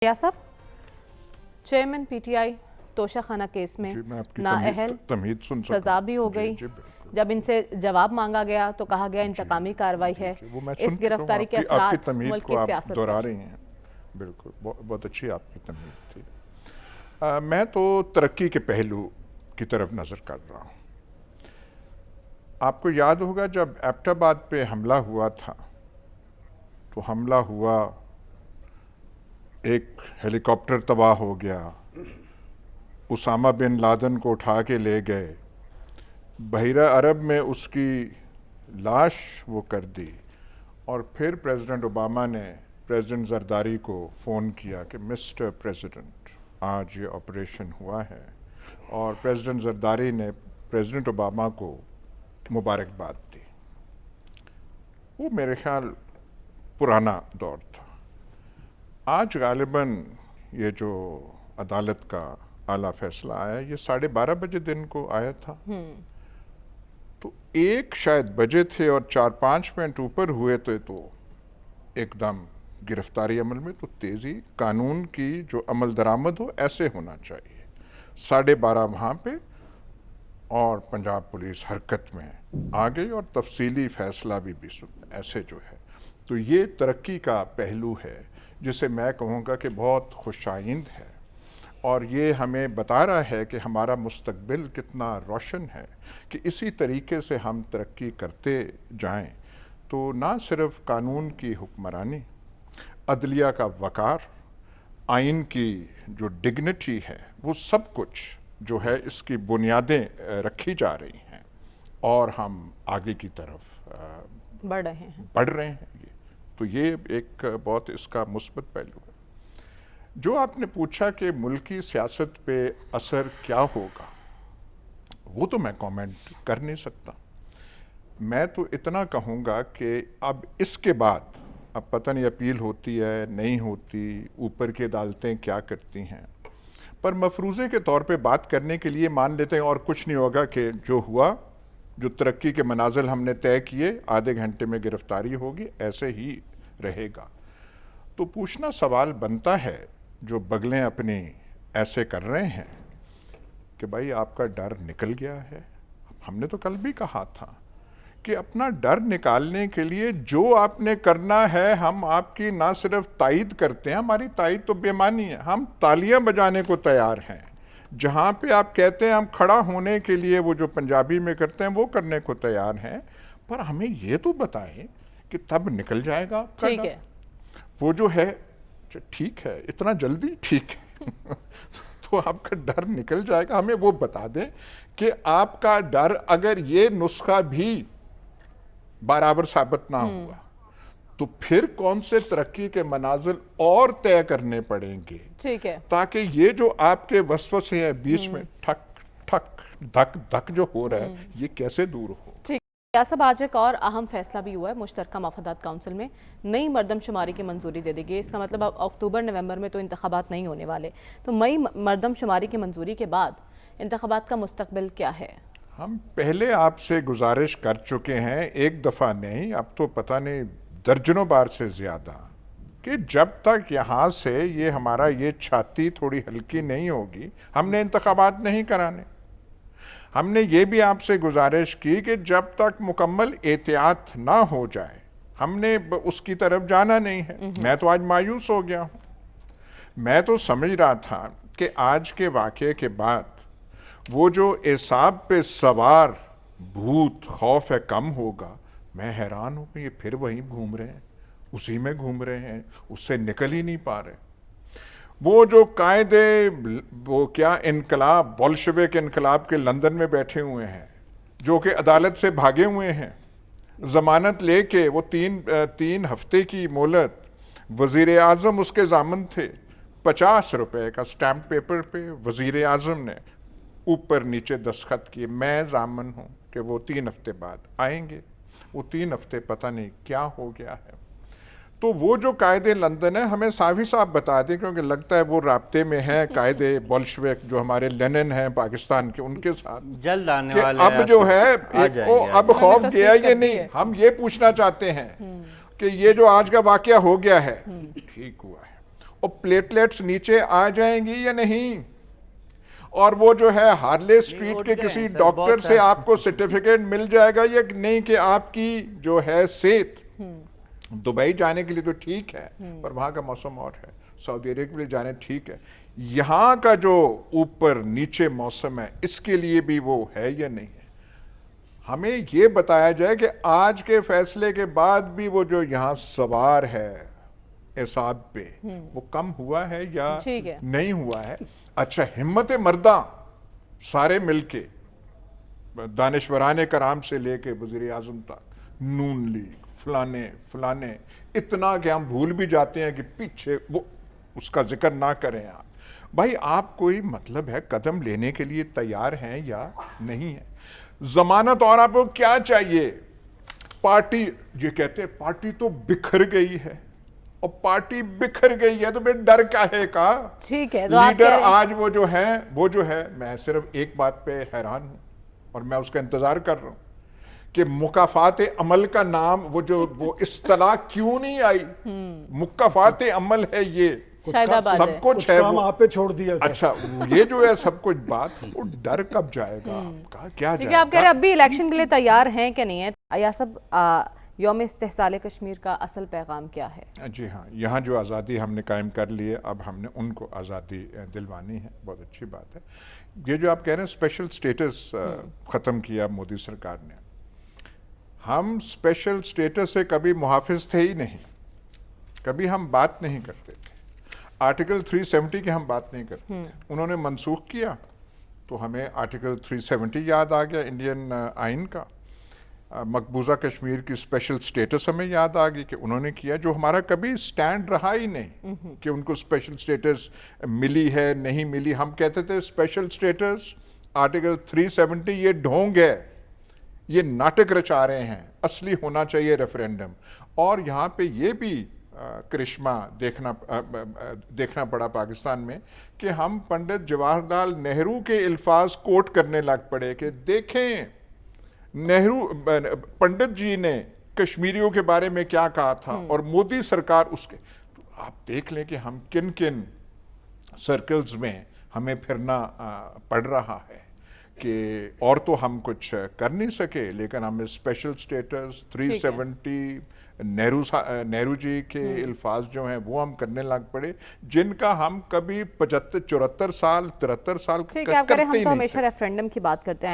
या साहब, chairman PTI Toshakhana case में नाअहल सजा भी हो गई। जब इनसे जवाब मांगा गया तो कहा गया इंतकामी कार्रवाई है। इस गिरफ्तारी के असरात मुल्क की सियासत दोहरा रही हैं। बिल्कुल, बहुत अच्छी आपकी तमीद थी। मैं तो तरक्की के पहलू की तरफ नज़र कर रहा हूँ। आपको याद होगा जब एबटाबाद पे हमला हुआ था, तो हमला हुआ, एक हेलीकॉप्टर तबाह हो गया, उसामा बिन लादेन को उठा के ले गए, बहिरा अरब में उसकी लाश वो कर दी, और फिर प्रेसिडेंट ओबामा ने प्रेसिडेंट जरदारी को फ़ोन किया कि मिस्टर प्रेसिडेंट, आज ये ऑपरेशन हुआ है, और प्रेसिडेंट जरदारी ने प्रेसिडेंट ओबामा को मुबारकबाद दी। वो मेरे ख्याल पुराना दौर था। आज गालिबन ये जो अदालत का आला फैसला आया, ये 12:30 बजे दिन को आया था। तो 1 शायद बजे थे और 4-5 मिनट ऊपर हुए तो एकदम गिरफ्तारी अमल में। तो तेज़ी कानून की जो अमल दरामद हो, ऐसे होना चाहिए। 12:30 वहाँ पे, और पंजाब पुलिस हरकत में आ गई और तफसीली फैसला भी ऐसे जो है। तो ये तरक्की का पहलू है जिसे मैं कहूँगा कि बहुत खुशाइंद है, और ये हमें बता रहा है कि हमारा मुस्तकबिल कितना रोशन है कि इसी तरीके से हम तरक्की करते जाएं। तो ना सिर्फ कानून की हुक्मरानी, अदलिया का वक़ार, आइन की जो डिग्निटी है, वो सब कुछ जो है इसकी बुनियादें रखी जा रही हैं, और हम आगे की तरफ बढ़ रहे हैं। तो ये एक बहुत इसका मुस्बत पहलू है। जो आपने पूछा कि मुल्की सियासत पे असर क्या होगा, वो तो मैं कमेंट कर नहीं सकता। मैं तो इतना कहूँगा कि अब इसके बाद, अब पता नहीं अपील होती है नहीं होती, ऊपर की अदालतें क्या करती हैं, पर मफरूज़े के तौर पे बात करने के लिए मान लेते हैं और कुछ नहीं होगा कि जो हुआ, जो तरक्की के मनाजिल हमने तय किए, आधे घंटे में गिरफ्तारी होगी, ऐसे ही रहेगा। तो पूछना सवाल बनता है, जो बगलें अपनी ऐसे कर रहे हैं, कि भाई आपका डर निकल गया है। हमने तो कल भी कहा था कि अपना डर निकालने के लिए जो आपने करना है, हम आपकी ना सिर्फ तायद करते हैं, हमारी तायद तो बेमानी है, हम तालियां बजाने को तैयार हैं। जहां पे आप कहते हैं हम खड़ा होने के लिए, वो जो पंजाबी में करते हैं, वो करने को तैयार हैं, पर हमें ये तो बताएं कि तब निकल जाएगा। ठीक है, वो जो है ठीक है, इतना जल्दी ठीक है तो आपका डर निकल जाएगा। हमें वो बता दें कि आपका डर, अगर ये नुस्खा भी बराबर साबित ना हुआ, तो फिर कौन से तरक्की के मनाजिल और तय करने पड़ेंगे। ठीक है, ताकि ये जो आपके वसवसे हैं बीच में ठक ठक धक धक जो हो रहा है, ये कैसे दूर हो। क्या सब, आज एक और अहम फैसला भी हुआ है। मुश्तरका मफादात काउंसिल में नई मरदमशुमारी की मंजूरी दे दी गई। इसका मतलब अब अक्टूबर नवंबर में तो इंतखाबात नहीं होने वाले, तो मई मरदमशुमारी की मंजूरी के बाद इंतखाबात का मुस्तकबिल क्या है? हम पहले आपसे गुजारिश कर चुके हैं, एक दफ़ा नहीं, अब तो पता नहीं दर्जनों बार से ज़्यादा, कि जब तक यहाँ से ये हमारा ये छाती थोड़ी हल्की नहीं होगी, हमने इंतखाबात नहीं कराने। हमने ये भी आपसे गुजारिश की कि जब तक मुकम्मल एहतियात ना हो जाए, हमने उसकी तरफ जाना नहीं है। मैं तो आज मायूस हो गया हूँ। मैं तो समझ रहा था कि आज के वाक़े के बाद वो जो एसाब पे सवार भूत खौफ है कम होगा। मैं हैरान हूँ कि ये फिर वहीं घूम रहे हैं, उसी में घूम रहे हैं, उससे निकल ही नहीं पा रहे। वो जो कायदे, वो क्या इनकलाब, बोल्शेविक इनकलाब के लंदन में बैठे हुए हैं, जो कि अदालत से भागे हुए हैं, ज़मानत लेके, वो तीन हफ्ते की मोहलत, वज़ीर आज़म उसके ज़ामन थे, 50 रुपए का स्टैम्प पेपर पे वज़ीर आज़म ने ऊपर नीचे दस्तखत किए, मैं ज़ामन हूँ कि वो 3 हफ्ते बाद आएंगे। वो 3 हफ्ते पता नहीं क्या हो गया है। तो वो जो कायदे लंदन है, हमें साफ ही साफ बता दें, क्योंकि लगता है वो राब्ते में है कायदे बोल्शेविक जो हमारे लेनिन हैं पाकिस्तान के, उनके साथ जल्द आने वाले अब जो है एक को अब खौफ गया ये नहीं। हम ये पूछना चाहते हैं कि ये जो आज का वाकया हो गया है, ठीक हुआ है, और प्लेटलेट्स नीचे आ जाएंगी या नहीं। और वो जो है हार्ले स्ट्रीट उठ के गए किसी हैं सर, डॉक्टर बहुत से सारे। आपको सर्टिफिकेट मिल जाएगा या नहीं कि आपकी जो है सेहत दुबई जाने के लिए तो ठीक है, पर वहां का मौसम और है, सऊदी अरेबिया के लिए जाने ठीक है, यहाँ का जो ऊपर नीचे मौसम है इसके लिए भी वो है या नहीं है। हमें ये बताया जाए कि आज के फैसले के बाद भी वो जो यहाँ सवार है एसाब पे वो कम हुआ है या ठीक है। नहीं हुआ है। अच्छा, हिम्मत मर्दा सारे मिलके दानिशवरान कराम से लेके वज़ीर आज़म तक, नून लीग, फलाने फलाने, इतना कि हम भूल भी जाते हैं कि पीछे वो उसका जिक्र ना करें। आप भाई, आप कोई मतलब है कदम लेने के लिए तैयार हैं या नहीं है? जमानत और आपको क्या चाहिए? पार्टी, ये कहते हैं पार्टी तो बिखर गई है, और पार्टी बिखर गई है तो फिर डर काहे का? ठीक है, तो आप लीडर कह रहे हैं- आज वो जो है, मैं सिर्फ एक बात पे हैरान हूं और मैं उसका इंतजार कर रहा हूं कि मुकाफात अमल का नाम वो इस्तिलाह क्यों नहीं आई? मुकाफात अमल है ये, शायदाबाद है। सब कुछ कुछ है काम वो। आप पे छोड़ दिया था। अच्छा, ये जो है सब कुछ बात, वो डर कब जाएगा आपका? क्या ठीक है, आप कह रहे जाएगा? हैं अब भी इलेक्शन के लिए तैयार हैं कि नहीं है? या सब यौम इस्तेहसाल कश्मीर का असल पैगाम क्या है? जी हाँ, यहाँ जो आज़ादी हमने कायम कर ली है, अब हमने उनको आज़ादी दिलवानी है, बहुत अच्छी बात है। ये जो आप कह रहे हैं स्पेशल स्टेटस ख़त्म किया मोदी सरकार ने, हम स्पेशल स्टेटस से कभी मुहाफिज थे ही नहीं, कभी हम बात नहीं करते थे। आर्टिकल 370 की हम बात नहीं करते थे, उन्होंने मनसूख किया तो हमें आर्टिकल 370 याद आ गया इंडियन आइन का। मकबूजा कश्मीर की स्पेशल स्टेटस हमें याद आ गई कि उन्होंने किया, जो हमारा कभी स्टैंड रहा ही नहीं कि उनको स्पेशल स्टेटस मिली है नहीं मिली। हम कहते थे स्पेशल स्टेटस आर्टिकल 370 ये ढोंग है, ये नाटक रचा रहे हैं, असली होना चाहिए रेफरेंडम। और यहाँ पे ये भी करिश्मा देखना पड़ा पाकिस्तान में कि हम पंडित जवाहरलाल नेहरू के अल्फाज कोट करने लग पड़े कि देखें पंडित जी ने कश्मीरियों के बारे में क्या कहा था और मोदी सरकार उसके। तो आप देख लें कि हम किन किन सर्कल्स में हमें फिरना पड़ रहा है कि और तो हम कुछ कर नहीं सके, लेकिन हमें स्पेशल स्टेटस 370 नेहरू जी के अल्फाज जो हैं वो हम करने लग पड़े, जिनका हम कभी 75 74 साल 73 साल ठीक है, आप कह रहे हैं करते हम ही तो नहीं हमेशा थे। रेफरेंडम की बात करते हैं।